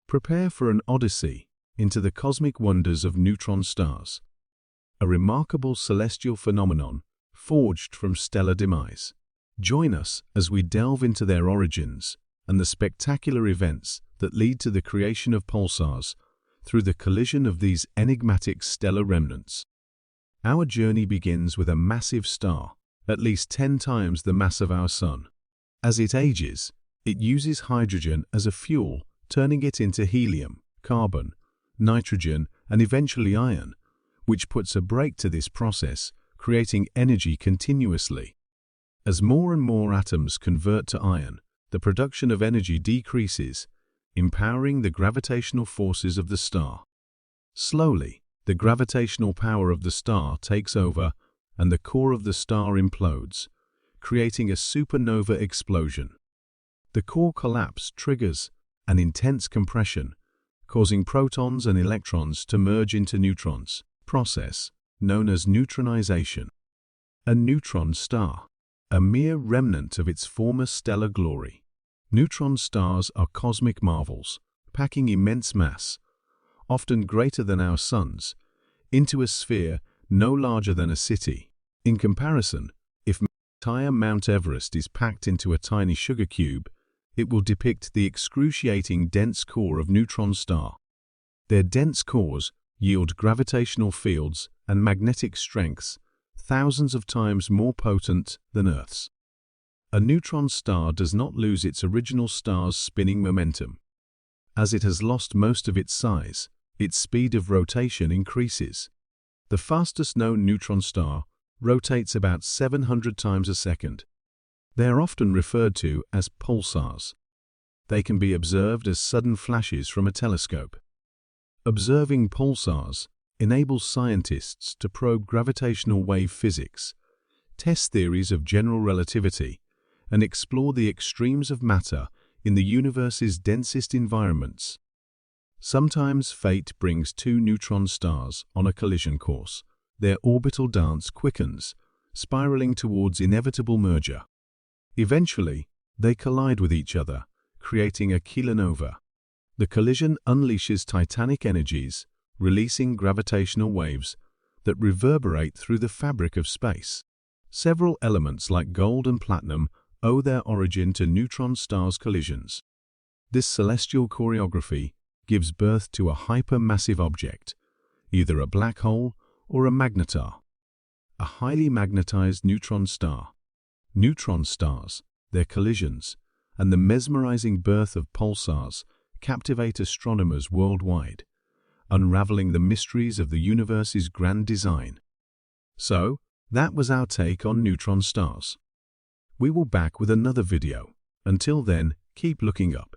Prepare for an odyssey into the cosmic wonders of neutron stars, a remarkable celestial phenomenon forged from stellar demise. Join us as we delve into their origins and the spectacular events that lead to the creation of pulsars through the collision of these enigmatic stellar remnants. Our journey begins with a massive star, at least 10 times the mass of our Sun. As it ages, it uses hydrogen as a fuel, turning it into helium, carbon, nitrogen, and eventually iron, which puts a brake to this process, creating energy continuously. As more and more atoms convert to iron, the production of energy decreases, empowering the gravitational forces of the star. Slowly, the gravitational power of the star takes over and the core of the star implodes, creating a supernova explosion. The core collapse triggers an intense compression, causing protons and electrons to merge into neutrons, process known as neutronization. A neutron star, a mere remnant of its former stellar glory. Neutron stars are cosmic marvels, packing immense mass, often greater than our suns, into a sphere no larger than a city. In comparison, if entire Mount Everest is packed into a tiny sugar cube, it will depict the excruciating dense core of neutron star. Their dense cores yield gravitational fields and magnetic strengths thousands of times more potent than Earth's. A neutron star does not lose its original star's spinning momentum. As it has lost most of its size, its speed of rotation increases. The fastest known neutron star rotates about 700 times a second. They are often referred to as pulsars. They can be observed as sudden flashes from a telescope. Observing pulsars enables scientists to probe gravitational wave physics, test theories of general relativity, and explore the extremes of matter in the universe's densest environments. Sometimes fate brings two neutron stars on a collision course. Their orbital dance quickens, spiraling towards inevitable merger. Eventually, they collide with each other, creating a kilonova. The collision unleashes titanic energies, releasing gravitational waves that reverberate through the fabric of space. Several elements like gold and platinum owe their origin to neutron stars' collisions. This celestial choreography gives birth to a hypermassive object, either a black hole or a magnetar, a highly magnetized neutron star. Neutron stars, their collisions, and the mesmerizing birth of pulsars captivate astronomers worldwide, unraveling the mysteries of the universe's grand design. So, that was our take on neutron stars. We will be back with another video. Until then, keep looking up.